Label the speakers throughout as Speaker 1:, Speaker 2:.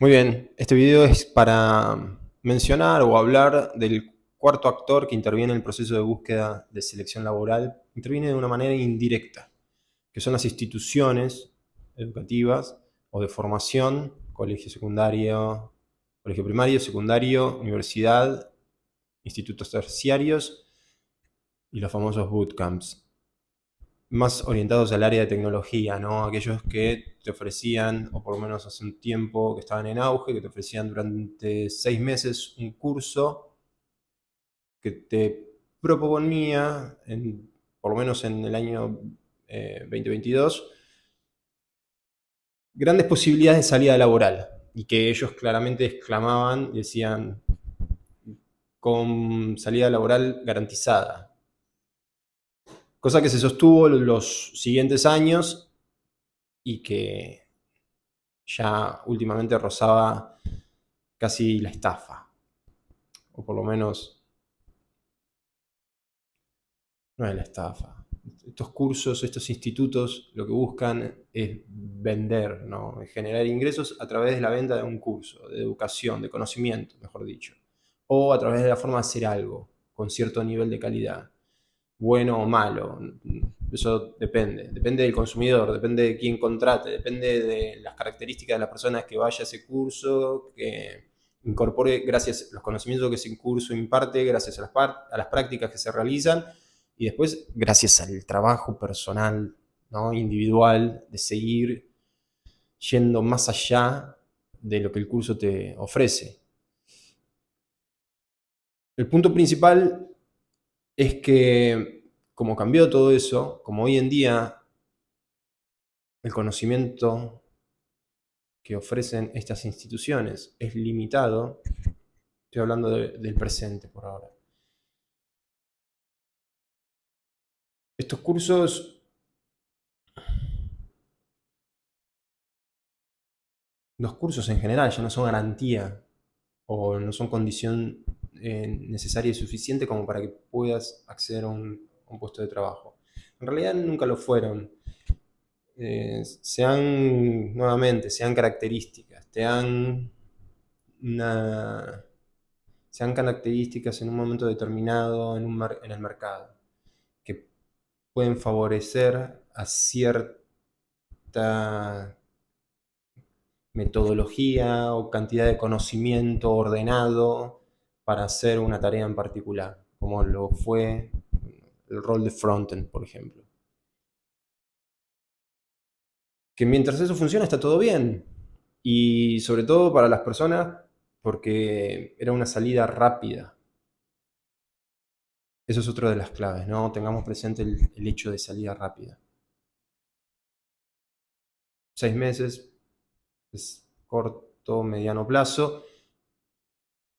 Speaker 1: Muy bien, este video es para mencionar o hablar del cuarto actor que interviene en el proceso de búsqueda de selección laboral. Interviene de una manera indirecta, que son las instituciones educativas o de formación, colegio secundario, colegio primario, secundario, universidad, institutos terciarios y los famosos bootcamps, más orientados al área de tecnología, ¿no? Aquellos que te ofrecían, o por lo menos hace un tiempo que estaban en auge, que te ofrecían durante 6 meses un curso que te proponía, por lo menos en el año 2022, grandes posibilidades de salida laboral, y que ellos claramente exclamaban, decían, con salida laboral garantizada. Cosa que se sostuvo los siguientes años y que ya últimamente rozaba casi la estafa, o por lo menos no es la estafa. Estos cursos, estos institutos, lo que buscan es vender, ¿no? Es generar ingresos a través de la venta de un curso, de educación, de conocimiento, mejor dicho, o a través de la forma de hacer algo con cierto nivel de calidad, bueno o malo. Eso depende del consumidor, depende de quién contrate, depende de las características de la persona que vaya a ese curso, que incorpore, gracias a los conocimientos que ese curso imparte, gracias a las prácticas que se realizan, y después gracias al trabajo personal, ¿no? Individual, de seguir yendo más allá de lo que el curso te ofrece. El punto principal es que, como cambió todo eso, como hoy en día el conocimiento que ofrecen estas instituciones es limitado, estoy hablando del presente por ahora. Estos cursos, los cursos en general ya no son garantía o no son condición necesaria y suficiente como para que puedas acceder a un puesto de trabajo. En realidad nunca lo fueron. Nuevamente, sean características, sean características en un momento determinado en el mercado, que pueden favorecer a cierta metodología o cantidad de conocimiento ordenado para hacer una tarea en particular, como lo fue el rol de frontend, por ejemplo. Que mientras eso funciona está todo bien, y sobre todo para las personas, porque era una salida rápida. Eso es otra de las claves, ¿no? Tengamos presente el hecho de salida rápida. 6 meses es corto, mediano plazo,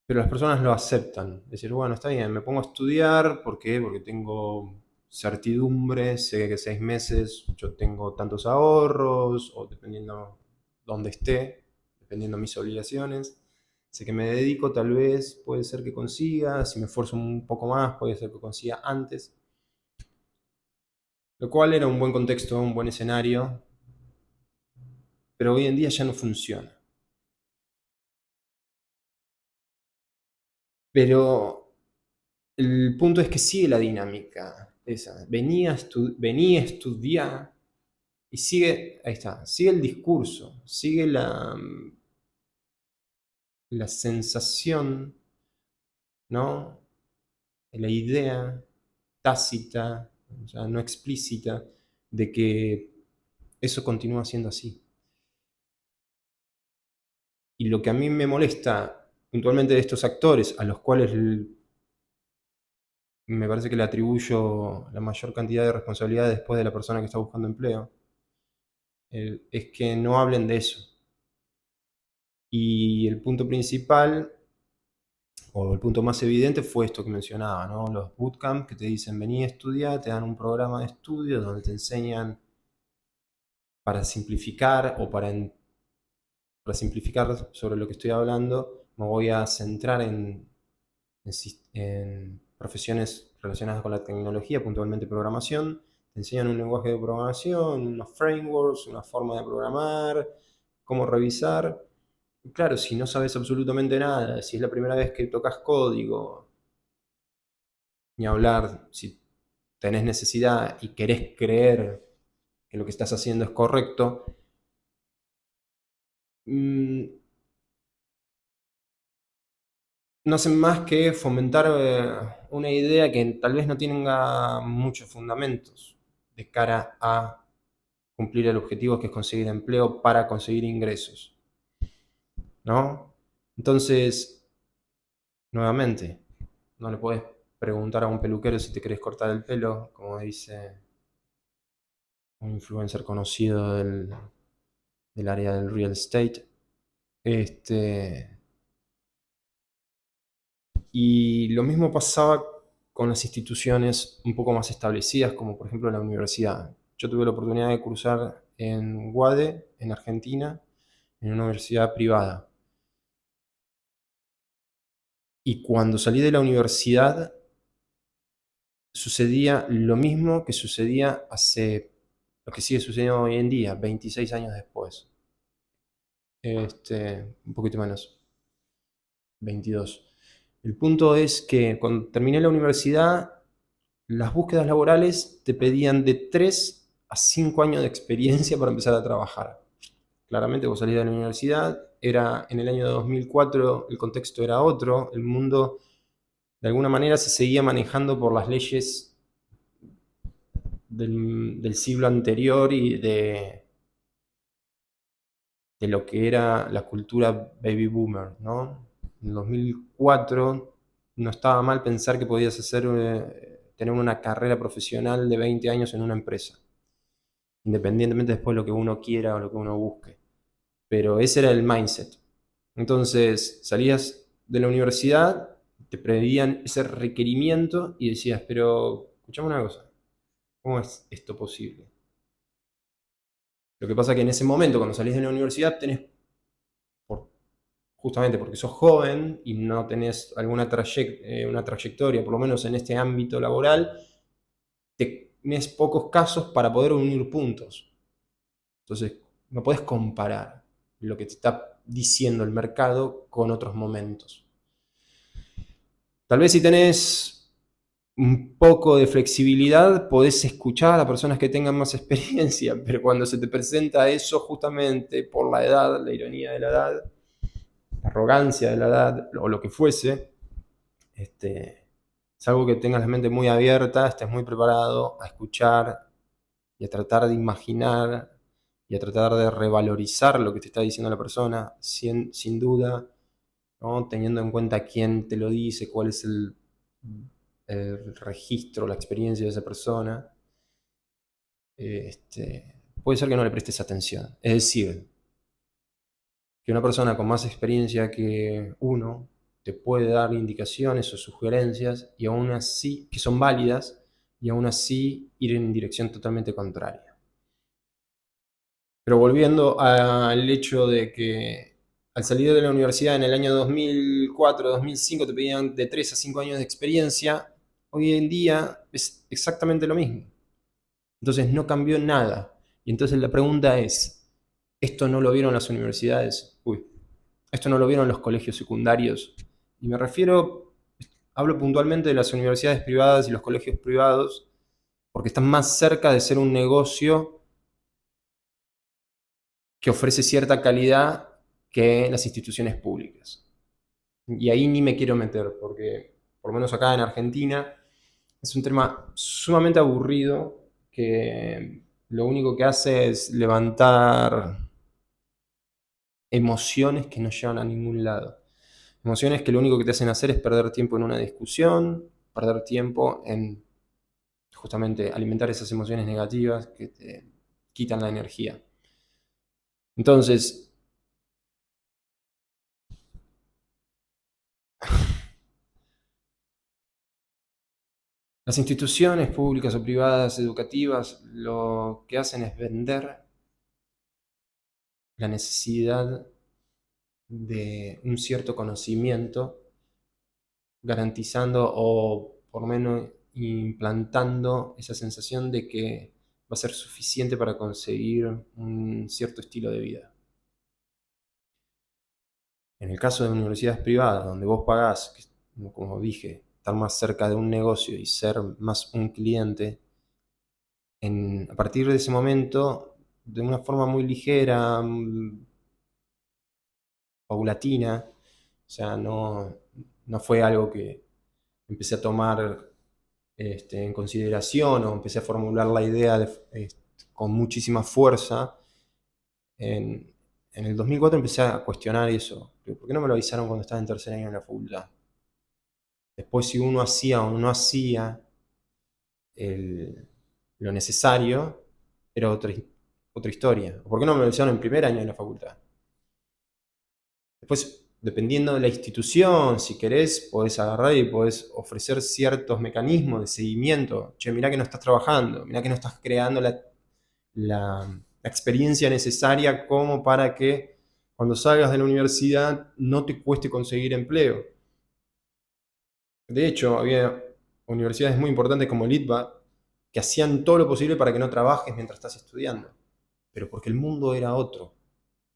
Speaker 1: pero las personas lo aceptan. Es decir, bueno, está bien, me pongo a estudiar, ¿por qué? Porque tengo certidumbre, sé que 6 meses yo tengo tantos ahorros, o dependiendo dónde esté, dependiendo de mis obligaciones. Sé que me dedico, tal vez puede ser que consiga, si me esfuerzo un poco más, puede ser que consiga antes. Lo cual era un buen contexto, un buen escenario, pero hoy en día ya no funciona. Pero el punto es que sigue la dinámica esa. Venía a estudiar y sigue, ahí está, sigue el discurso, sigue la sensación, ¿no? La idea tácita, o sea, no explícita, de que eso continúa siendo así. Y lo que a mí me molesta puntualmente de estos actores, a los cuales me parece que le atribuyo la mayor cantidad de responsabilidad después de la persona que está buscando empleo, es que no hablen de eso. Y el punto principal, o el punto más evidente, fue esto que mencionaba, ¿no? Los bootcamps que te dicen vení a estudiar, te dan un programa de estudio donde te enseñan, para simplificar o para simplificar sobre lo que estoy hablando, me voy a centrar en profesiones relacionadas con la tecnología, puntualmente programación. Te enseñan un lenguaje de programación, unos frameworks, una forma de programar, cómo revisar, Claro, si no sabes absolutamente nada, si es la primera vez que tocas código, ni hablar, si tenés necesidad y querés creer que lo que estás haciendo es correcto, mm, no hacen más que fomentar una idea que tal vez no tenga muchos fundamentos de cara a cumplir el objetivo que es conseguir empleo para conseguir ingresos, ¿no? Entonces, nuevamente, no le podés preguntar a un peluquero si te querés cortar el pelo, como dice un influencer conocido del área del real estate. Este, y lo mismo pasaba con las instituciones un poco más establecidas, como por ejemplo la universidad. Yo tuve la oportunidad de cursar en UADE, en Argentina, en una universidad privada. Y cuando salí de la universidad, sucedía lo mismo que sucedía lo que sigue sucediendo hoy en día, 26 años después. Un poquito menos, 22. El punto es que cuando terminé la universidad, las búsquedas laborales te pedían de 3 a 5 años de experiencia para empezar a trabajar. Claramente vos salís de la universidad, era en el año 2004, el contexto era otro, el mundo de alguna manera se seguía manejando por las leyes del siglo anterior y de lo que era la cultura baby boomer, ¿no? En 2004 no estaba mal pensar que podías tener una carrera profesional de 20 años en una empresa, independientemente después de lo que uno quiera o lo que uno busque. Pero ese era el mindset. Entonces salías de la universidad, te pedían ese requerimiento y decías, pero escuchame una cosa, ¿cómo es esto posible? Lo que pasa es que en ese momento, cuando salís de la universidad, tenés, por, justamente porque sos joven y no tenés una trayectoria, por lo menos en este ámbito laboral, tenés pocos casos para poder unir puntos. Entonces, no podés comparar lo que te está diciendo el mercado con otros momentos. Tal vez si tenés un poco de flexibilidad, podés escuchar a personas que tengan más experiencia, pero cuando se te presenta eso justamente por la edad, la ironía de la edad, la arrogancia de la edad o lo que fuese, es algo que tengas la mente muy abierta, estés muy preparado a escuchar y a tratar de imaginar y a tratar de revalorizar lo que te está diciendo la persona, sin duda, ¿no? Teniendo en cuenta quién te lo dice, cuál es el registro, la experiencia de esa persona. Puede ser que no le prestes atención. Es decir, que una persona con más experiencia que uno te puede dar indicaciones o sugerencias y aún así, que son válidas, y aún así ir en dirección totalmente contraria. Pero volviendo al hecho de que al salir de la universidad en el año 2004, 2005 te pedían de 3 a 5 años de experiencia, hoy en día es exactamente lo mismo. Entonces no cambió nada. Y entonces la pregunta es, ¿esto no lo vieron las universidades? Uy, esto no lo vieron los colegios secundarios. Y me refiero, hablo puntualmente de las universidades privadas y los colegios privados, porque están más cerca de ser un negocio que ofrece cierta calidad que las instituciones públicas. Y ahí ni me quiero meter, porque por lo menos acá en Argentina es un tema sumamente aburrido que lo único que hace es levantar emociones que no llevan a ningún lado. Emociones que lo único que te hacen hacer es perder tiempo en una discusión, perder tiempo en justamente alimentar esas emociones negativas que te quitan la energía. Entonces, las instituciones públicas o privadas educativas lo que hacen es vender la necesidad de un cierto conocimiento, garantizando o por lo menos implantando esa sensación de que va a ser suficiente para conseguir un cierto estilo de vida. En el caso de universidades privadas, donde vos pagás, como dije, estar más cerca de un negocio y ser más un cliente, a partir de ese momento, de una forma muy ligera, paulatina, o sea, no fue algo que empecé a tomar en consideración o empecé a formular la idea con muchísima fuerza. En el 2004 empecé a cuestionar eso. ¿Por qué no me lo avisaron cuando estaba en tercer año en la facultad? Después, si uno hacía o no hacía lo necesario, era otra historia. ¿Por qué no me lo avisaron en primer año en la facultad? Después, dependiendo de la institución, si querés, podés agarrar y podés ofrecer ciertos mecanismos de seguimiento. Che, mirá que no estás trabajando, mirá que no estás creando la experiencia necesaria como para que cuando salgas de la universidad no te cueste conseguir empleo. De hecho, había universidades muy importantes como el ITBA que hacían todo lo posible para que no trabajes mientras estás estudiando. Pero porque el mundo era otro,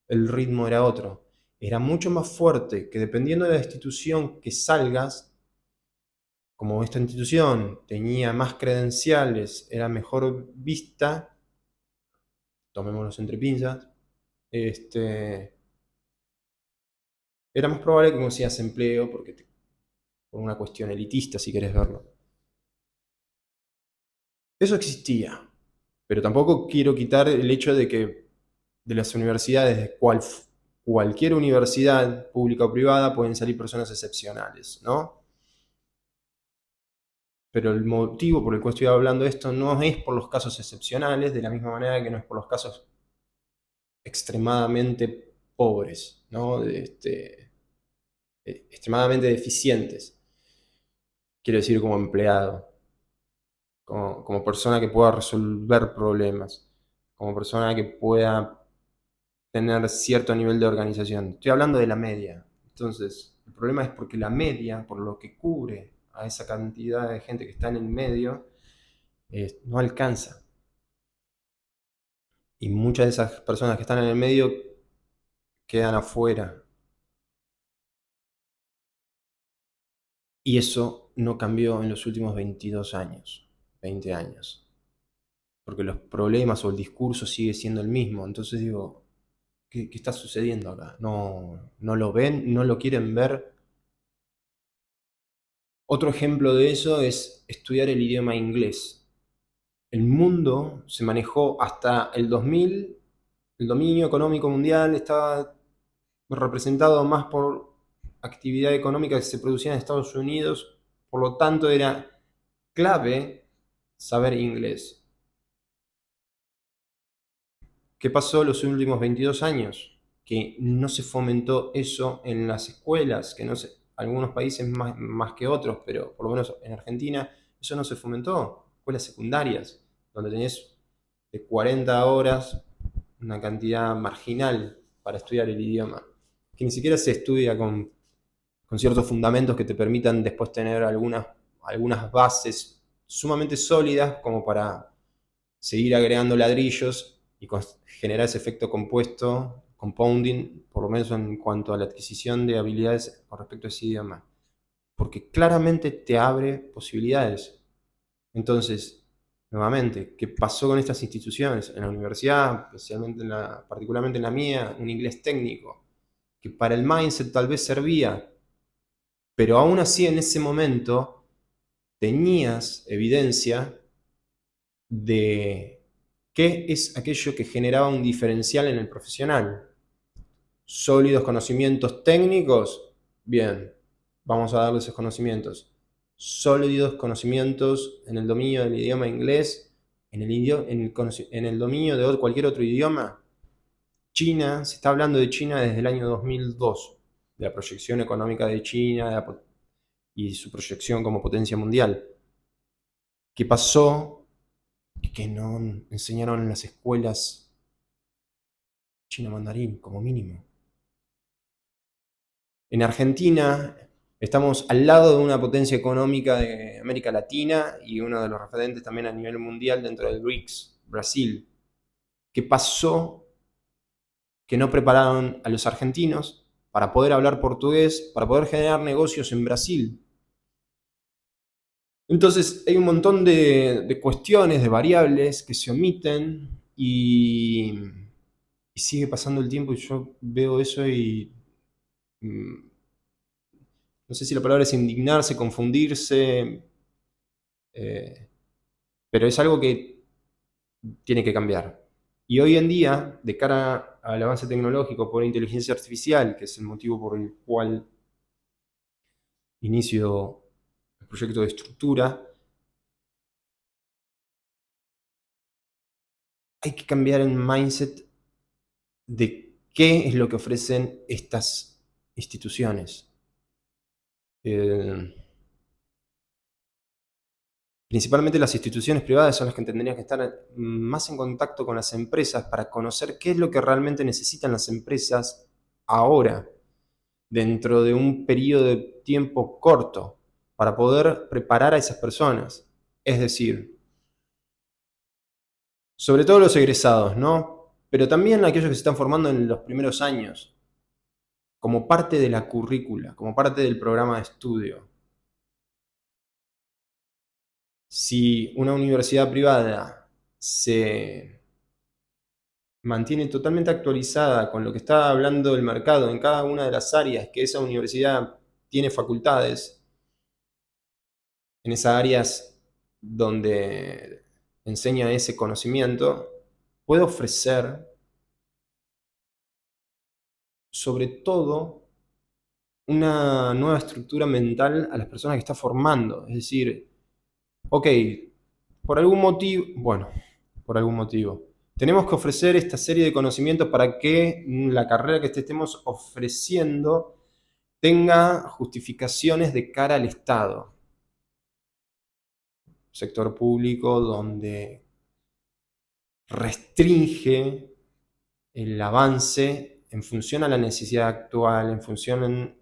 Speaker 1: el ritmo era otro. Era mucho más fuerte que dependiendo de la institución que salgas, como esta institución tenía más credenciales, era mejor vista, tomémoslos entre pinzas, era más probable que consigas empleo por una cuestión elitista, si querés verlo. Eso existía, pero tampoco quiero quitar el hecho de que de las universidades, cualquier universidad pública o privada, pueden salir personas excepcionales, ¿no? Pero el motivo por el cual estoy hablando de esto no es por los casos excepcionales, de la misma manera que no es por los casos extremadamente pobres, ¿no? Extremadamente deficientes, quiero decir como empleado, como persona que pueda resolver problemas, como persona que pueda tener cierto nivel de organización. Estoy hablando de la media. Entonces, el problema es porque la media, por lo que cubre a esa cantidad de gente que está en el medio, no alcanza. Y muchas de esas personas que están en el medio quedan afuera. Y eso no cambió en los últimos 22 años, 20 años. Porque los problemas o el discurso sigue siendo el mismo. Entonces digo, ¿qué está sucediendo acá? No lo ven, no lo quieren ver. Otro ejemplo de eso es estudiar el idioma inglés. El mundo se manejó hasta el 2000, el dominio económico mundial estaba representado más por actividad económica que se producía en Estados Unidos, por lo tanto era clave saber inglés. ¿Qué pasó los últimos 22 años? Que no se fomentó eso en las escuelas, que no se, algunos países más que otros, pero por lo menos en Argentina eso no se fomentó. Escuelas secundarias, donde tenés de 40 horas una cantidad marginal para estudiar el idioma, que ni siquiera se estudia con ciertos fundamentos que te permitan después tener algunas bases sumamente sólidas como para seguir agregando ladrillos y generar ese efecto compuesto, compounding, por lo menos en cuanto a la adquisición de habilidades con respecto a ese idioma. Porque claramente te abre posibilidades. Entonces, nuevamente, ¿qué pasó con estas instituciones? En la universidad, particularmente en la mía, un inglés técnico, que para el mindset tal vez servía, pero aún así en ese momento tenías evidencia de qué es aquello que generaba un diferencial en el profesional. Sólidos conocimientos técnicos, bien, vamos a darle esos conocimientos. Sólidos conocimientos en el dominio del idioma inglés, en el dominio de cualquier otro idioma. China, se está hablando de China desde el año 2002, de la proyección económica de China y su proyección como potencia mundial. ¿Qué pasó? Que no enseñaron en las escuelas chino mandarín, como mínimo. En Argentina estamos al lado de una potencia económica de América Latina y uno de los referentes también a nivel mundial dentro del BRICS, Brasil. ¿Qué pasó? Que no prepararon a los argentinos para poder hablar portugués, para poder generar negocios en Brasil. Entonces hay un montón de cuestiones, de variables que se omiten y sigue pasando el tiempo y yo veo eso y no sé si la palabra es indignarse, confundirse, pero es algo que tiene que cambiar. Y hoy en día, de cara al avance tecnológico por inteligencia artificial, que es el motivo por el cual inicio el proyecto de estructura, hay que cambiar el mindset de qué es lo que ofrecen estas instituciones. Principalmente las instituciones privadas son las que tendrían que estar más en contacto con las empresas para conocer qué es lo que realmente necesitan las empresas ahora, dentro de un periodo de tiempo corto, para poder preparar a esas personas. Es decir, sobre todo los egresados, ¿no? Pero también aquellos que se están formando en los primeros años, como parte de la currícula, como parte del programa de estudio. Si una universidad privada se mantiene totalmente actualizada con lo que está hablando el mercado en cada una de las áreas que esa universidad tiene facultades, en esas áreas donde enseña ese conocimiento, puede ofrecer sobre todo una nueva estructura mental a las personas que está formando. Es decir, ok, por algún motivo, tenemos que ofrecer esta serie de conocimientos para que la carrera que estemos ofreciendo tenga justificaciones de cara al Estado. Sector público donde restringe el avance en función a la necesidad actual, en función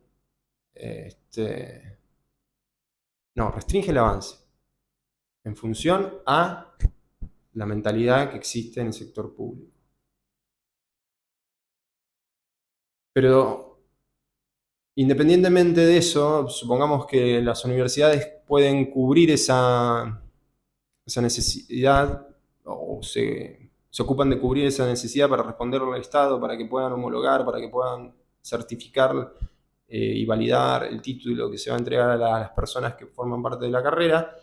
Speaker 1: restringe el avance en función a la mentalidad que existe en el sector público. Pero independientemente de eso, supongamos que las universidades pueden cubrir esa necesidad o se ocupan de cubrir esa necesidad para responderlo al Estado, para que puedan homologar, para que puedan certificar y validar el título que se va a entregar a las personas que forman parte de la carrera.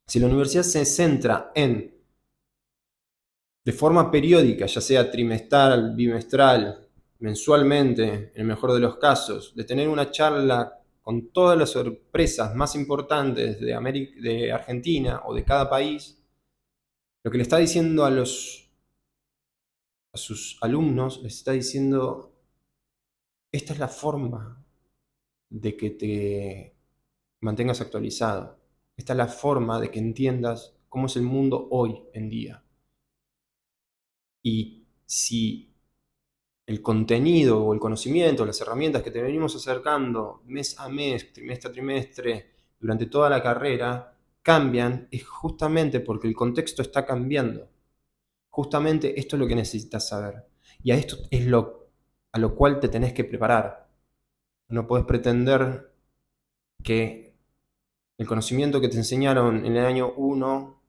Speaker 1: Si la universidad se centra en, de forma periódica, ya sea trimestral, bimestral, mensualmente, en el mejor de los casos, de tener una charla con todas las sorpresas más importantes de Argentina o de cada país, lo que le está diciendo a sus alumnos, les está diciendo, esta es la forma de que te mantengas actualizado. Esta es la forma de que entiendas cómo es el mundo hoy en día. Y si el contenido o el conocimiento, las herramientas que te venimos acercando mes a mes, trimestre a trimestre, durante toda la carrera, cambian, es justamente porque el contexto está cambiando. Justamente esto es lo que necesitas saber. Y a esto es a lo cual te tenés que preparar. No podés pretender que el conocimiento que te enseñaron en el año 1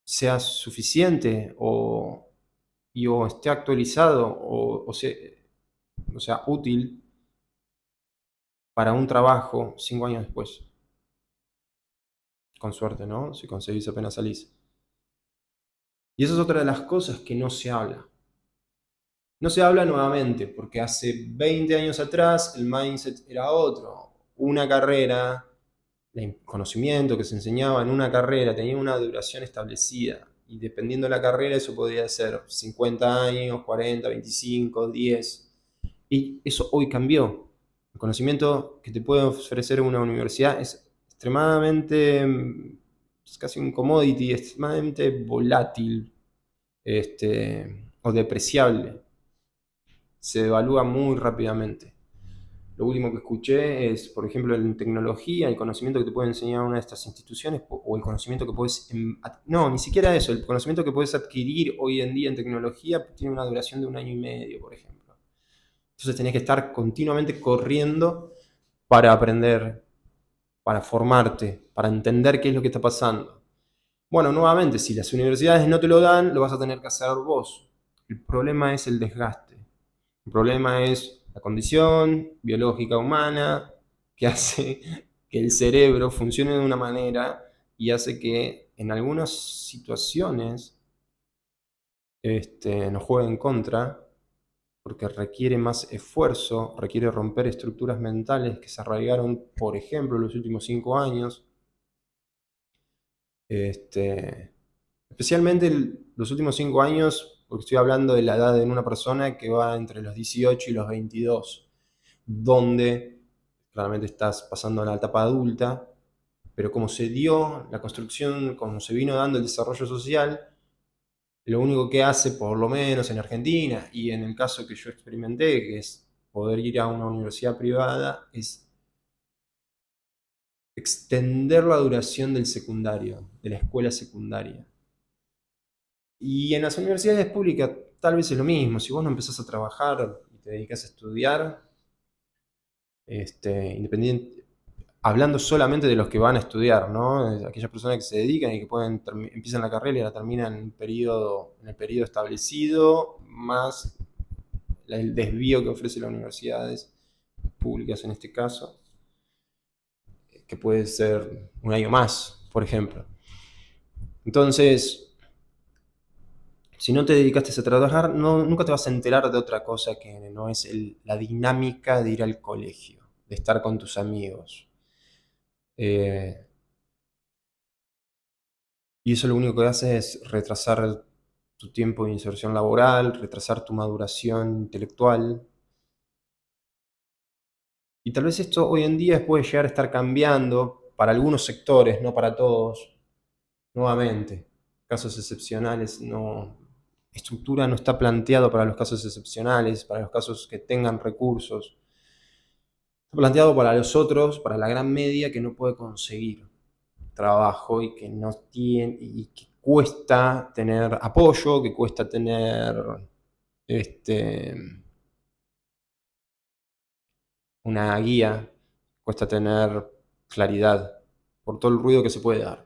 Speaker 1: sea suficiente o esté actualizado o sea útil para un trabajo 5 años después. Con suerte, ¿no? Si conseguís apenas salís. Y esa es otra de las cosas que no se habla. No se habla nuevamente porque hace 20 años atrás el mindset era otro. Una carrera, el conocimiento que se enseñaba en una carrera tenía una duración establecida. Y dependiendo de la carrera eso podría ser 50 años, 40, 25, 10. Y eso hoy cambió. El conocimiento que te puede ofrecer una universidad es extremadamente, es casi un commodity, extremadamente volátil o depreciable. Se devalúa muy rápidamente. Lo último que escuché es, por ejemplo, en tecnología, el conocimiento que te puede enseñar una de estas instituciones o el conocimiento que puedes... No, ni siquiera eso. El conocimiento que puedes adquirir hoy en día en tecnología tiene una duración de 1 año y medio, por ejemplo. Entonces tenés que estar continuamente corriendo para aprender, para formarte, para entender qué es lo que está pasando. Bueno, nuevamente, si las universidades no te lo dan, lo vas a tener que hacer vos. El problema es el desgaste. El problema es la condición biológica humana que hace que el cerebro funcione de una manera y hace que en algunas situaciones nos juegue en contra porque requiere más esfuerzo, requiere romper estructuras mentales que se arraigaron, por ejemplo, en los últimos 5 años. Especialmente los últimos 5 años, porque estoy hablando de la edad de una persona que va entre los 18 y los 22, donde claramente estás pasando a la etapa adulta, pero como se dio la construcción, como se vino dando el desarrollo social, lo único que hace, por lo menos en Argentina, y en el caso que yo experimenté, que es poder ir a una universidad privada, es extender la duración del secundario, de la escuela secundaria. Y en las universidades públicas tal vez es lo mismo. Si vos no empezás a trabajar y te dedicas a estudiar, independiente, hablando solamente de los que van a estudiar, ¿no? Aquellas personas que se dedican y que empiezan la carrera y la terminan en el periodo establecido, más el desvío que ofrecen las universidades públicas en este caso, que puede ser un año más, por ejemplo. Entonces, si no te dedicaste a trabajar, nunca te vas a enterar de otra cosa que no es la dinámica de ir al colegio, de estar con tus amigos. Eh, y eso lo único que hace es retrasar tu tiempo de inserción laboral, retrasar tu maduración intelectual. Y tal vez esto hoy en día puede llegar a estar cambiando para algunos sectores, no para todos. Nuevamente, casos excepcionales, no, estructura no está planteado para los casos excepcionales, para los casos que tengan recursos. Está planteado para los otros, para la gran media que no puede conseguir trabajo y que no tiene, y que cuesta tener apoyo, que cuesta tener una guía, cuesta tener claridad por todo el ruido que se puede dar.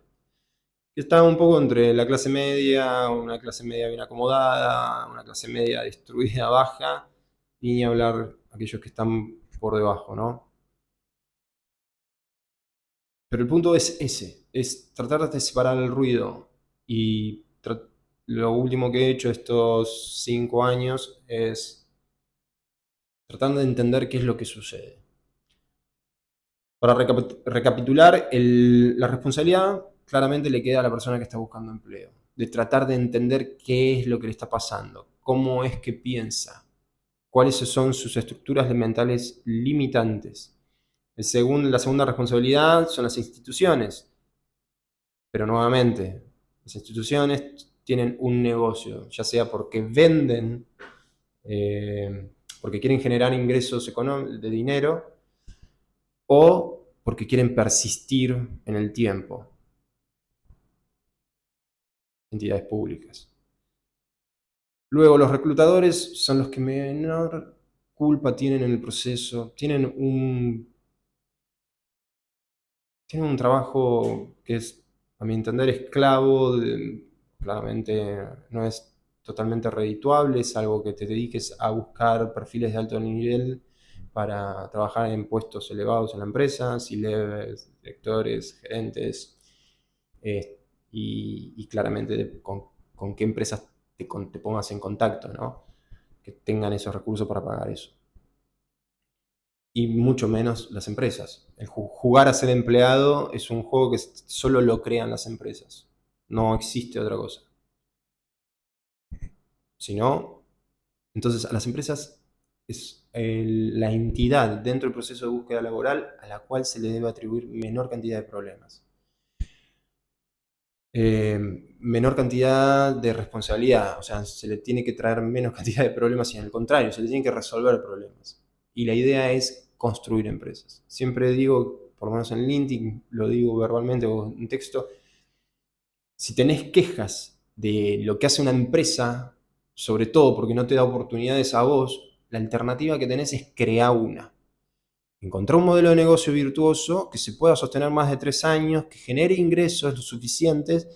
Speaker 1: Está un poco entre la clase media, una clase media bien acomodada, una clase media destruida, baja, y ni hablar aquellos que están por debajo, ¿no? Pero el punto es ese, es tratar de separar el ruido. Y lo último que he hecho estos 5 años es tratar de entender qué es lo que sucede. Para recapitular, la responsabilidad claramente le queda a la persona que está buscando empleo, de tratar de entender qué es lo que le está pasando, cómo es que piensa, cuáles son sus estructuras mentales limitantes. La segunda responsabilidad son las instituciones, pero nuevamente, las instituciones tienen un negocio, ya sea porque venden, porque quieren generar ingresos de dinero, o porque quieren persistir en el tiempo. Entidades públicas. Luego, los reclutadores son los que menor culpa tienen en el proceso, tienen un trabajo que es, a mi entender, esclavo, claramente no es totalmente redituable, es algo que te dediques a buscar perfiles de alto nivel para trabajar en puestos elevados en la empresa, C-levels, directores, gerentes, y claramente con qué empresas te pongas en contacto, ¿no? Que tengan esos recursos para pagar eso. Y mucho menos las empresas. El jugar a ser empleado es un juego que solo lo crean las empresas. No existe otra cosa. Si no, entonces a las empresas es la entidad dentro del proceso de búsqueda laboral a la cual se le debe atribuir menor cantidad de problemas. Menor cantidad de responsabilidad, o sea, se le tiene que traer menos cantidad de problemas y al contrario, se le tienen que resolver problemas. Y la idea es construir empresas. Siempre digo, por lo menos en LinkedIn, lo digo verbalmente o en texto, si tenés quejas de lo que hace una empresa, sobre todo porque no te da oportunidades a vos, la alternativa que tenés es crear una. Encontrar un modelo de negocio virtuoso que se pueda sostener más de 3 años, que genere ingresos lo suficientes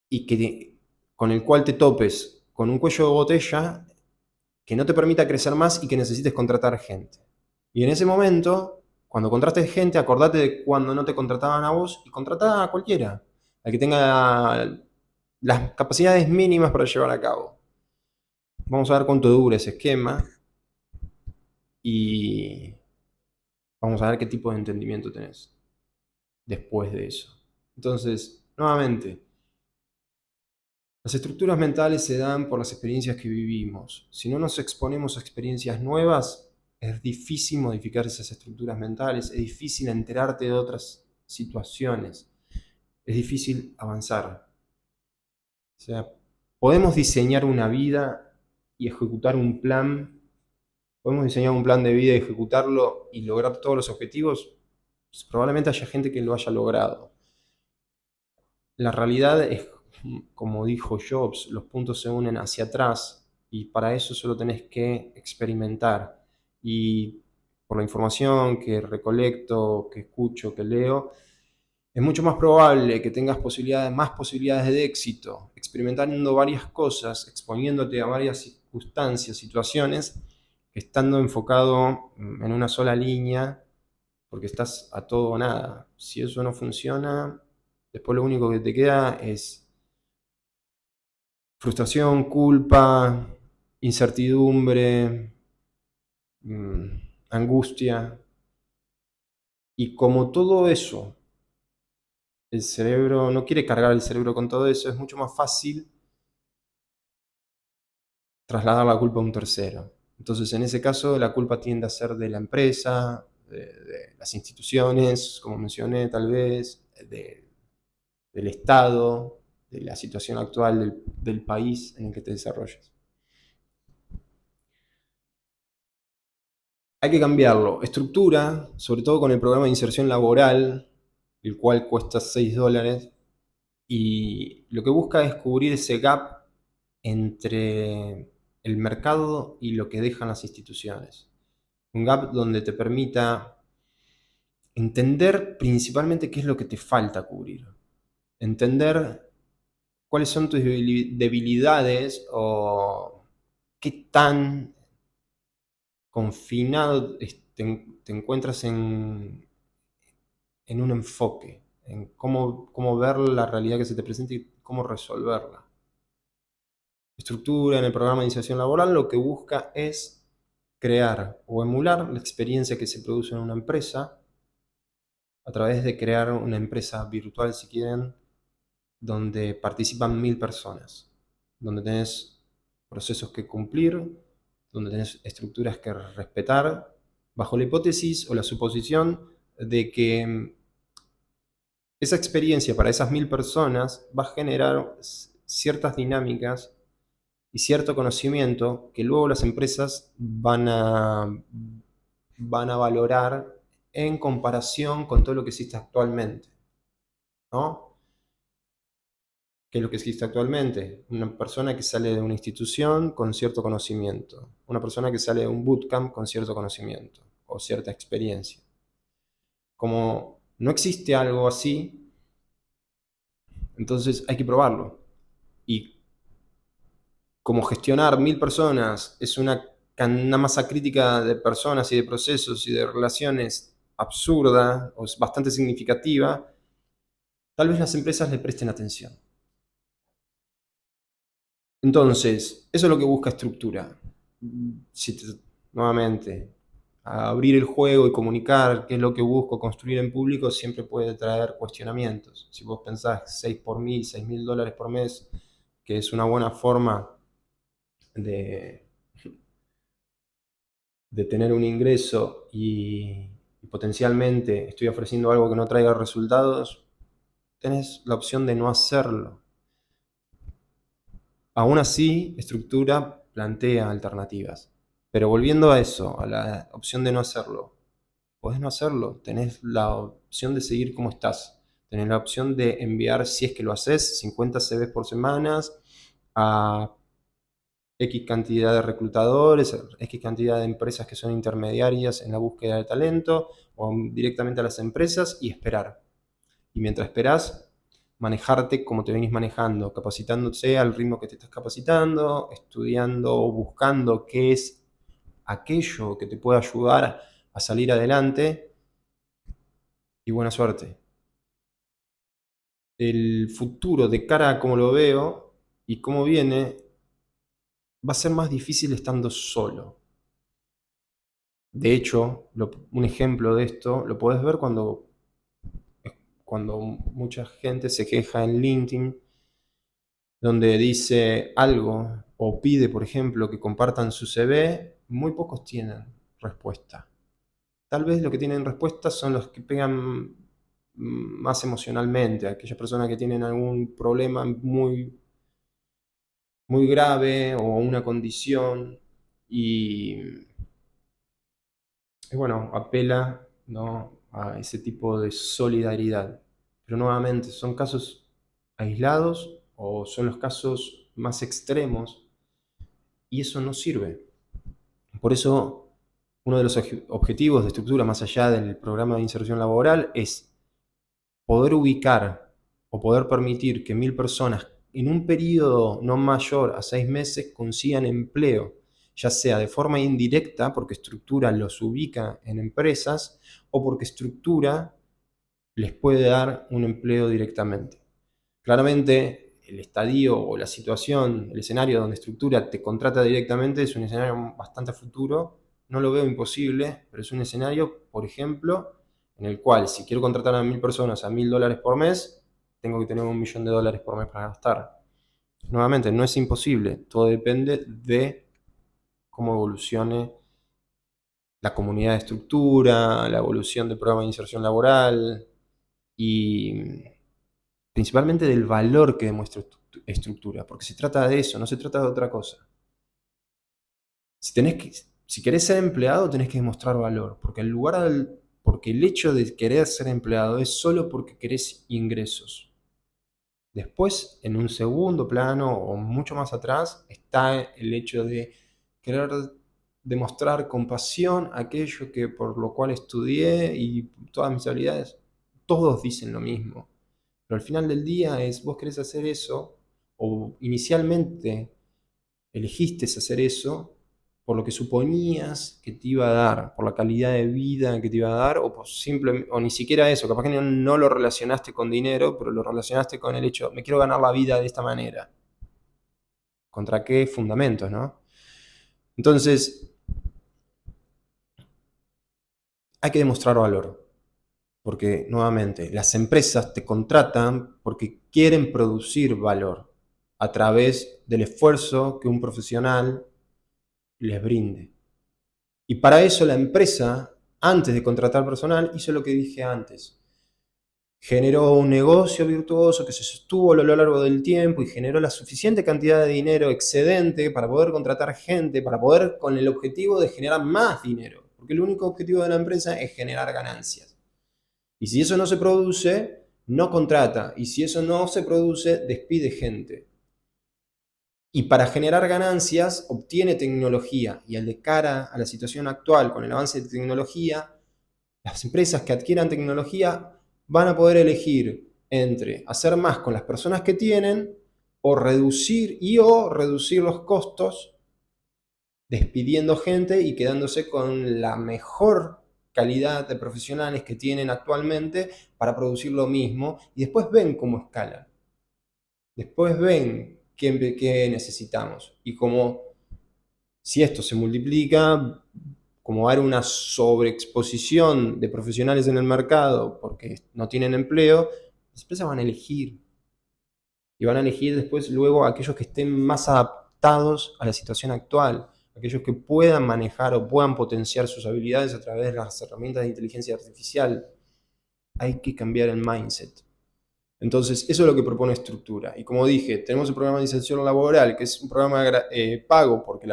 Speaker 1: y con el cual te topes con un cuello de botella que no te permita crecer más y que necesites contratar gente. Y en ese momento, cuando contrates gente, acordate de cuando no te contrataban a vos y contratá a cualquiera, al que tenga las capacidades mínimas para llevar a cabo. Vamos a ver cuánto dura ese esquema y vamos a ver qué tipo de entendimiento tenés después de eso. Entonces, nuevamente, las estructuras mentales se dan por las experiencias que vivimos. Si no nos exponemos a experiencias nuevas, es difícil modificar esas estructuras mentales, es difícil enterarte de otras situaciones, es difícil avanzar. O sea, podemos diseñar una vida y ejecutar un plan, podemos diseñar un plan de vida y ejecutarlo y lograr todos los objetivos. Pues probablemente haya gente que lo haya logrado. La realidad es, como dijo Jobs, los puntos se unen hacia atrás y para eso solo tenés que experimentar. Y por la información que recolecto, que escucho, que leo, es mucho más probable que tengas más posibilidades de éxito, experimentando varias cosas, exponiéndote a varias circunstancias, situaciones, que estando enfocado en una sola línea, porque estás a todo o nada. Si eso no funciona, después lo único que te queda es frustración, culpa, incertidumbre, angustia. Y como todo eso, el cerebro no quiere cargar el cerebro con todo eso, es mucho más fácil trasladar la culpa a un tercero. Entonces, en ese caso, la culpa tiende a ser de la empresa, de las instituciones, como mencioné, tal vez, del Estado, de la situación actual del país en el que te desarrollas. Hay que cambiarlo. Estructura, sobre todo con el programa de inserción laboral, el cual cuesta $6, y lo que busca es cubrir ese gap entre el mercado y lo que dejan las instituciones. Un gap donde te permita entender principalmente qué es lo que te falta cubrir. Entender cuáles son tus debilidades o qué tan confinado te encuentras en un enfoque, en cómo ver la realidad que se te presenta y cómo resolverla. Estructura en el programa de iniciación laboral lo que busca es crear o emular la experiencia que se produce en una empresa a través de crear una empresa virtual, si quieren, donde participan 1000 personas, donde tenés procesos que cumplir, donde tenés estructuras que respetar, bajo la hipótesis o la suposición de que esa experiencia para esas 1000 personas va a generar ciertas dinámicas y cierto conocimiento que luego las empresas van a valorar en comparación con todo lo que existe actualmente, ¿no? ¿Qué es lo que existe actualmente? Una persona que sale de una institución con cierto conocimiento, una persona que sale de un bootcamp con cierto conocimiento o cierta experiencia. Como no existe algo así, entonces hay que probarlo. Y como gestionar 1000 personas es una masa crítica de personas y de procesos y de relaciones absurda o es bastante significativa, tal vez las empresas le presten atención. Entonces, eso es lo que busca estructura. Nuevamente, abrir el juego y comunicar qué es lo que busco construir en público siempre puede traer cuestionamientos. Si vos pensás 6 por mil, $6.000 por mes, que es una buena forma de tener un ingreso y potencialmente estoy ofreciendo algo que no traiga resultados, tenés la opción de no hacerlo. Aún así, estructura plantea alternativas. Pero volviendo a eso, a la opción de no hacerlo, podés no hacerlo. Tenés la opción de seguir como estás. Tenés la opción de enviar, si es que lo haces, 50 CVs por semana a X cantidad de reclutadores, X cantidad de empresas que son intermediarias en la búsqueda de talento, o directamente a las empresas, y esperar. Y mientras esperás, manejarte como te venís manejando, capacitándote al ritmo que te estás capacitando, estudiando o buscando qué es aquello que te puede ayudar a salir adelante, y buena suerte. El futuro, de cara a cómo lo veo y cómo viene, va a ser más difícil estando solo. De hecho, un ejemplo de esto lo podés ver cuando mucha gente se queja en LinkedIn, donde dice algo o pide, por ejemplo, que compartan su CV, muy pocos tienen respuesta. Tal vez lo que tienen respuesta son los que pegan más emocionalmente, aquellas personas que tienen algún problema muy, muy grave o una condición y bueno, apela, ¿no?, a ese tipo de solidaridad. Pero nuevamente, son casos aislados o son los casos más extremos y eso no sirve. Por eso, uno de los objetivos de estructura más allá del programa de inserción laboral es poder ubicar o poder permitir que 1000 personas en un periodo no mayor a 6 meses consigan empleo, ya sea de forma indirecta, porque estructura los ubica en empresas, o porque estructura les puede dar un empleo directamente. Claramente, el estadio o la situación, el escenario donde estructura te contrata directamente es un escenario bastante futuro. No lo veo imposible, pero es un escenario, por ejemplo, en el cual si quiero contratar a 1000 personas a $1000 por mes, tengo que tener $1.000.000 por mes para gastar. Nuevamente, no es imposible, todo depende de cómo evolucione la comunidad de estructura, la evolución del programa de inserción laboral y principalmente del valor que demuestra estructura, porque se trata de eso, no se trata de otra cosa. Si querés ser empleado, tenés que demostrar valor, porque porque el hecho de querer ser empleado es solo porque querés ingresos. Después, en un segundo plano o mucho más atrás, está el hecho de querer demostrar compasión a aquello que por lo cual estudié y todas mis habilidades. Todos dicen lo mismo. Pero al final del día vos querés hacer eso, o inicialmente elegiste hacer eso por lo que suponías que te iba a dar, por la calidad de vida que te iba a dar, o ni siquiera eso, capaz que no lo relacionaste con dinero, pero lo relacionaste con el hecho, me quiero ganar la vida de esta manera. ¿Contra qué fundamentos, no? Entonces, hay que demostrar valor. Porque, nuevamente, las empresas te contratan porque quieren producir valor a través del esfuerzo que un profesional les brinde. Y para eso la empresa, antes de contratar personal, hizo lo que dije antes. Generó un negocio virtuoso que se sostuvo a lo largo del tiempo y generó la suficiente cantidad de dinero excedente para poder contratar gente, para poder, con el objetivo de generar más dinero. Porque el único objetivo de la empresa es generar ganancias. Y si eso no se produce, no contrata. Y si eso no se produce, despide gente. Y para generar ganancias, obtiene tecnología. Y al de cara a la situación actual, con el avance de tecnología, las empresas que adquieran tecnología van a poder elegir entre hacer más con las personas que tienen o reducir los costos despidiendo gente y quedándose con la mejor calidad de profesionales que tienen actualmente para producir lo mismo y después ven cómo escalan. Después ven qué necesitamos y como si esto se multiplica, como va a haber una sobreexposición de profesionales en el mercado porque no tienen empleo, las empresas van a elegir. Y van a elegir después luego aquellos que estén más adaptados a la situación actual, aquellos que puedan manejar o puedan potenciar sus habilidades a través de las herramientas de inteligencia artificial. Hay que cambiar el mindset. Entonces, eso es lo que propone estructura. Y como dije, tenemos el programa de inserción laboral, que es un programa pago, porque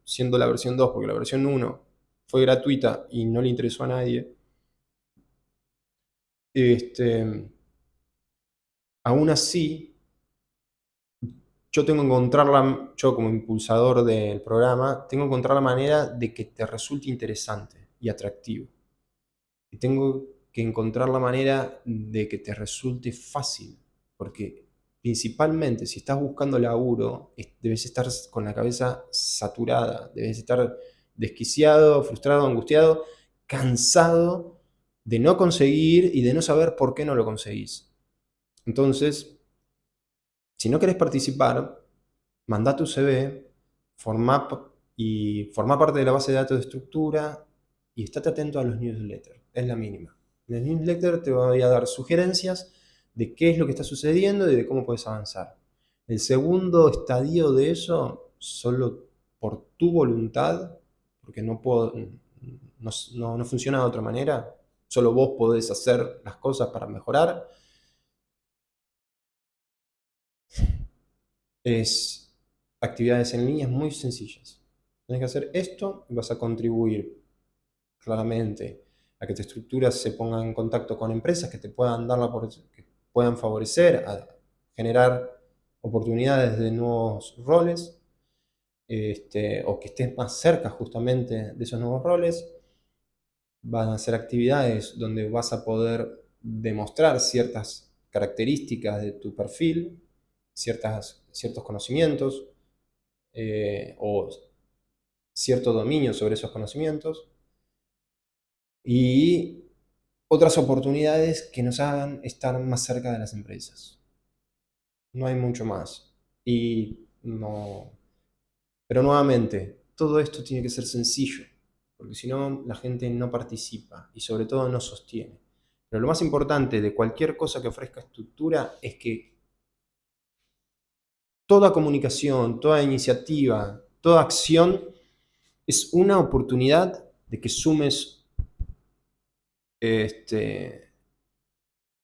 Speaker 1: siendo la versión 2, porque la versión 1 fue gratuita y no le interesó a nadie. Aún así, yo tengo que encontrar yo como impulsador del programa, tengo que encontrar la manera de que te resulte interesante y atractivo. Y tengo que encontrar la manera de que te resulte fácil, porque principalmente si estás buscando laburo, debes estar con la cabeza saturada, debes estar desquiciado, frustrado, angustiado, cansado de no conseguir y de no saber por qué no lo conseguís. Entonces, si no querés participar, mandá tu CV, formá parte de la base de datos de estructura y estate atento a los newsletters. Es la mínima. En el newsletter te voy a dar sugerencias de qué es lo que está sucediendo y de cómo puedes avanzar. El segundo estadio de eso, solo por tu voluntad, porque no funciona de otra manera, solo vos podés hacer las cosas para mejorar, es actividades en línea muy sencillas. Tienes que hacer esto y vas a contribuir claramente a que tu estructura se ponga en contacto con empresas que te puedan que puedan favorecer a generar oportunidades de nuevos roles, o que estés más cerca justamente de esos nuevos roles. Van a ser actividades donde vas a poder demostrar ciertas características de tu perfil, ciertos conocimientos, o cierto dominio sobre esos conocimientos, y otras oportunidades que nos hagan estar más cerca de las empresas. No hay mucho más. Y no. Pero nuevamente, todo esto tiene que ser sencillo, porque si no, la gente no participa y sobre todo no sostiene. Pero lo más importante de cualquier cosa que ofrezca estructura es que toda comunicación, toda iniciativa, toda acción es una oportunidad de que sumes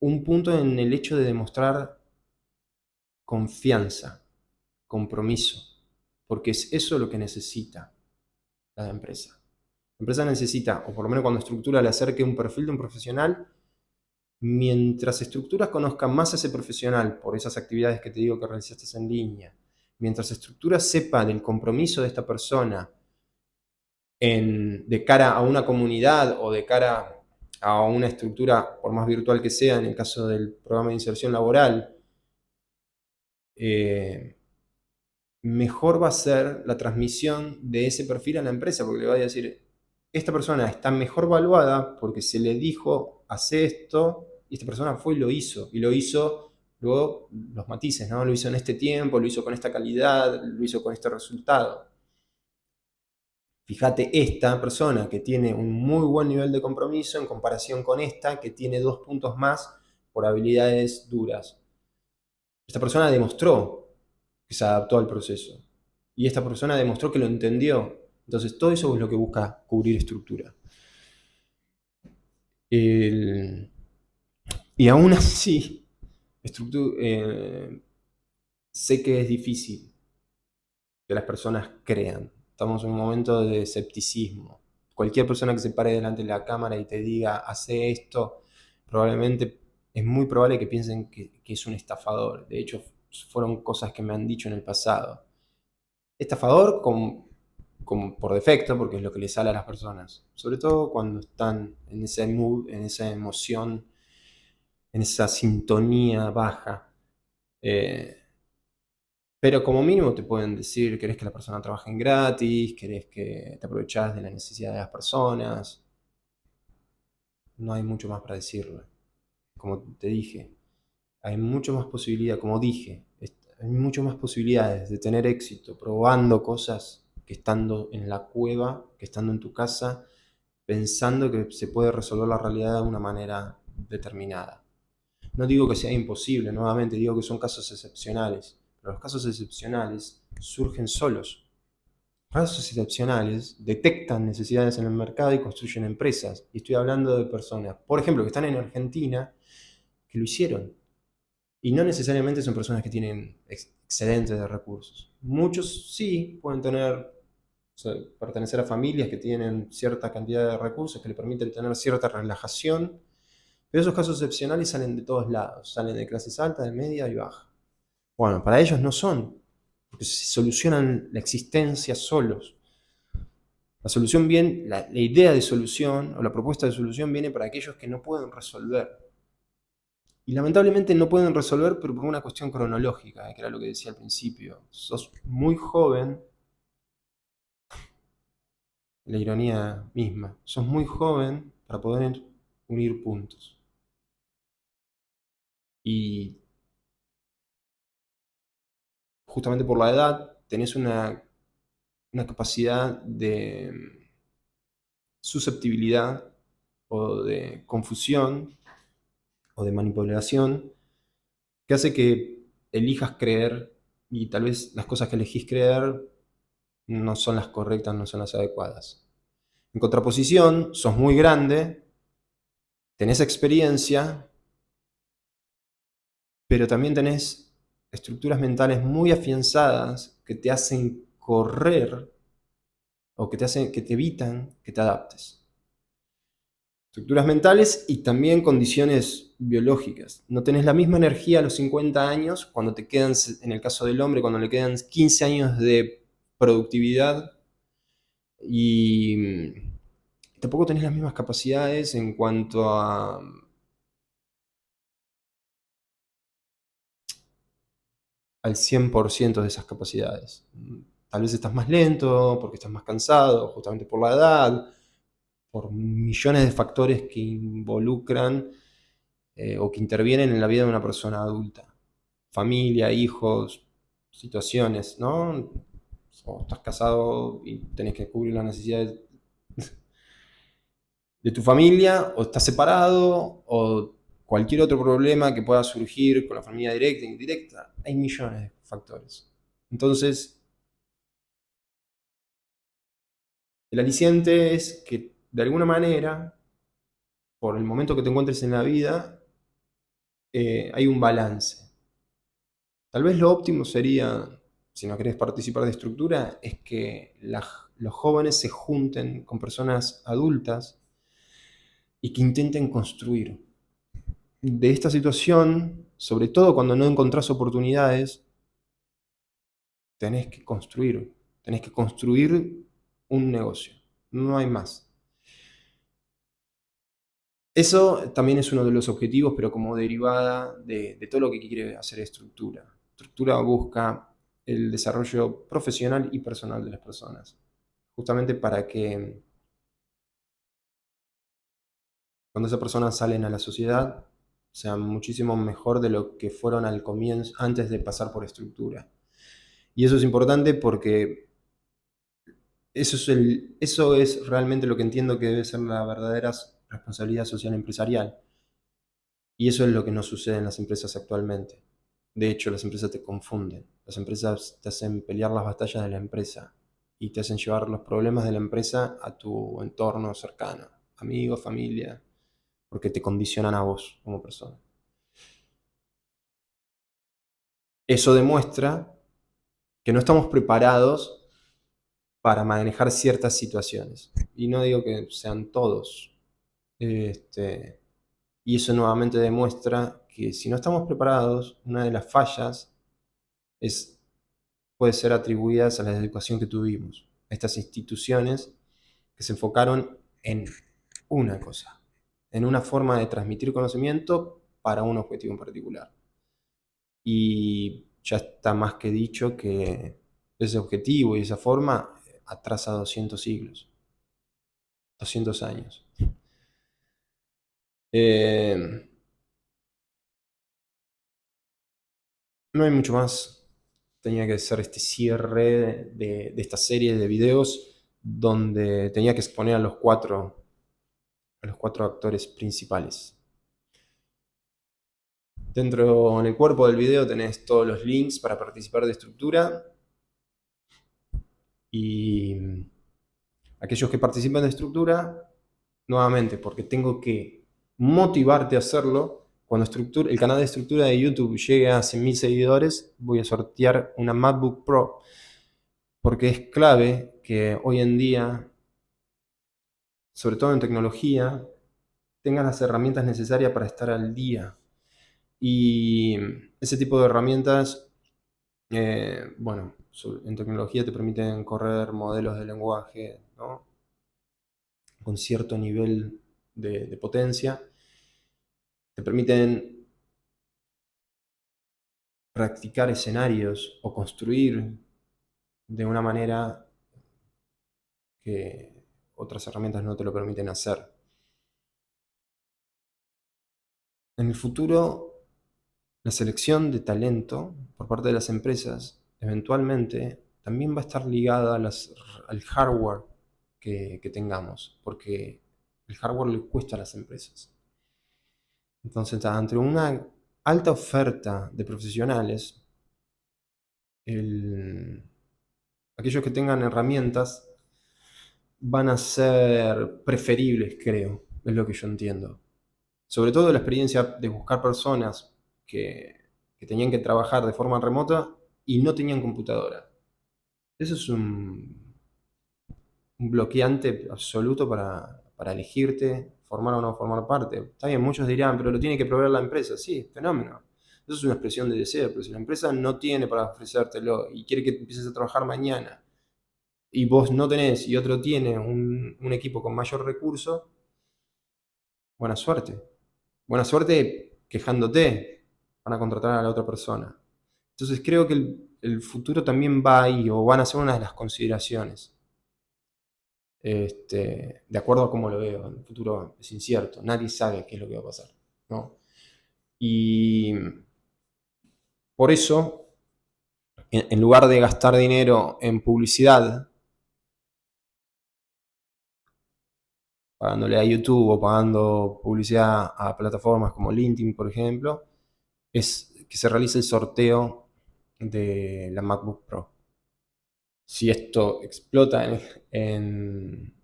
Speaker 1: un punto en el hecho de demostrar confianza, compromiso, porque es eso lo que necesita la empresa. La empresa necesita, o por lo menos cuando estructura le acerque un perfil de un profesional, mientras estructuras conozcan más a ese profesional por esas actividades que te digo que realizaste en línea, mientras estructura sepa del compromiso de esta persona de cara a una comunidad o de cara a una estructura, por más virtual que sea, en el caso del programa de inserción laboral, mejor va a ser la transmisión de ese perfil a la empresa, porque le va a decir, esta persona está mejor valuada porque se le dijo, hace esto, y esta persona fue y lo hizo luego los matices, ¿no? Lo hizo en este tiempo, lo hizo con esta calidad, lo hizo con este resultado. Fíjate, esta persona que tiene un muy buen nivel de compromiso en comparación con esta que tiene 2 puntos más por habilidades duras. Esta persona demostró que se adaptó al proceso. Y esta persona demostró que lo entendió. Entonces, todo eso es lo que busca cubrir estructura. Y aún así, sé que es difícil que las personas crean. Estamos en un momento de escepticismo. Cualquier persona que se pare delante de la cámara y te diga, hace esto, probablemente es muy probable que piensen que es un estafador. De hecho, fueron cosas que me han dicho en el pasado. Estafador como por defecto, porque es lo que les sale a las personas. Sobre todo cuando están en ese mood, en esa emoción, en esa sintonía baja. Pero como mínimo te pueden decir, querés que la persona trabaje en gratis, querés que te aprovechás de la necesidad de las personas. No hay mucho más para decirlo. Como te dije, hay mucho más posibilidad, como dije, hay mucho más posibilidades de tener éxito probando cosas que estando en la cueva, que estando en tu casa, pensando que se puede resolver la realidad de una manera determinada. No digo que sea imposible, nuevamente digo que son casos excepcionales, pero los casos excepcionales surgen solos. Los casos excepcionales detectan necesidades en el mercado y construyen empresas. Y estoy hablando de personas, por ejemplo, que están en Argentina, que lo hicieron. Y no necesariamente son personas que tienen excedentes de recursos. Muchos sí pueden pertenecer a familias que tienen cierta cantidad de recursos que le permiten tener cierta relajación, pero esos casos excepcionales salen de todos lados, salen de clases altas, de media y baja. Bueno, para ellos no son porque se solucionan la existencia solos. La solución viene, la idea de solución o la propuesta de solución viene para aquellos que no pueden resolver. Y lamentablemente no pueden resolver, pero por una cuestión cronológica, que era lo que decía al principio. Sos muy joven, la ironía misma, sos muy joven para poder unir puntos. Y justamente por la edad tenés una capacidad de susceptibilidad o de confusión o de manipulación que hace que elijas creer y tal vez las cosas que elegís creer no son las correctas, no son las adecuadas. En contraposición, sos muy grande, tenés experiencia, pero también tenés estructuras mentales muy afianzadas que te hacen correr o que te evitan que te adaptes. Estructuras mentales y también condiciones biológicas. No tenés la misma energía a los 50 años cuando te quedan, en el caso del hombre, cuando le quedan 15 años de productividad y tampoco tenés las mismas capacidades en cuanto al 100% de esas capacidades. Tal vez estás más lento, porque estás más cansado, justamente por la edad, por millones de factores que involucran o que intervienen en la vida de una persona adulta. Familia, hijos, situaciones, ¿no? O estás casado y tenés que cubrir las necesidades de tu familia, o estás separado, o cualquier otro problema que pueda surgir con la familia directa e indirecta. Hay millones de factores. Entonces, el aliciente es que, de alguna manera, por el momento que te encuentres en la vida, hay un balance. Tal vez lo óptimo sería, si no querés participar de estructura, es que los jóvenes se junten con personas adultas y que intenten construir. De esta situación, sobre todo cuando no encontrás oportunidades, tenés que construir un negocio, no hay más. Eso también es uno de los objetivos, pero como derivada de todo lo que quiere hacer estructura. Estructura busca el desarrollo profesional y personal de las personas, justamente para que cuando esas personas salen a la sociedad sean muchísimo mejor de lo que fueron al comienzo, antes de pasar por estructura. Y eso es importante porque eso es realmente lo que entiendo que debe ser la verdadera responsabilidad social empresarial. Y eso es lo que no sucede en las empresas actualmente. De hecho, las empresas te confunden. Las empresas te hacen pelear las batallas de la empresa y te hacen llevar los problemas de la empresa a tu entorno cercano, amigos, familia, porque te condicionan a vos como persona. Eso demuestra que no estamos preparados para manejar ciertas situaciones. Y no digo que sean todos. Y eso nuevamente demuestra que si no estamos preparados, una de las fallas puede ser atribuidas a la educación que tuvimos. Estas instituciones que se enfocaron en una cosa, en una forma de transmitir conocimiento para un objetivo en particular. Y ya está más que dicho que ese objetivo y esa forma atrasa 200 siglos, 200 años. No hay mucho más. Tenía que ser este cierre de esta serie de videos donde tenía que exponer a los cuatro actores principales. Dentro en el cuerpo del video tenés todos los links para participar de estructura y aquellos que participan de estructura, nuevamente, porque tengo que motivarte a hacerlo. Cuando el canal de estructura de YouTube llegue a 100.000 seguidores, voy a sortear una MacBook Pro, porque es clave que hoy en día, sobre todo en tecnología, tengas las herramientas necesarias para estar al día. Y ese tipo de herramientas Bueno, en tecnología te permiten correr modelos de lenguaje, ¿no? Con cierto nivel de potencia. Te permiten practicar escenarios o construir de una manera que otras herramientas no te lo permiten hacer. En el futuro, la selección de talento por parte de las empresas eventualmente también va a estar ligada al hardware que tengamos, porque el hardware le cuesta a las empresas. Entonces, ante una alta oferta de profesionales, aquellos que tengan herramientas van a ser preferibles, creo, es lo que yo entiendo. Sobre todo la experiencia de buscar personas que tenían que trabajar de forma remota y no tenían computadora. Eso es un bloqueante absoluto para elegirte, formar o no formar parte. Está bien, muchos dirán, pero lo tiene que proveer la empresa. Sí, fenómeno. Eso es una expresión de deseo, pero si la empresa no tiene para ofrecértelo y quiere que empieces a trabajar mañana y vos no tenés y otro tiene un equipo con mayor recurso, buena suerte. Buena suerte quejándote. Van a contratar a la otra persona. Entonces creo que el futuro también va ahí, o van a ser una de las consideraciones. De acuerdo a cómo lo veo, el futuro es incierto, nadie sabe qué es lo que va a pasar, ¿no? Y por eso, en lugar de gastar dinero en publicidad, pagándole a YouTube o pagando publicidad a plataformas como LinkedIn, por ejemplo, es que se realice el sorteo de la MacBook Pro. Si esto explota en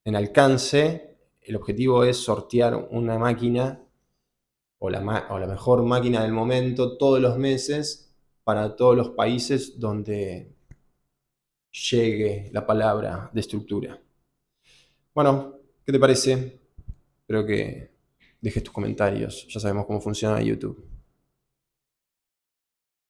Speaker 1: alcance, el objetivo es sortear una máquina o la mejor máquina del momento todos los meses para todos los países donde llegue la palabra de estructura. Bueno, ¿qué te parece? Espero que dejes tus comentarios. Ya sabemos cómo funciona YouTube.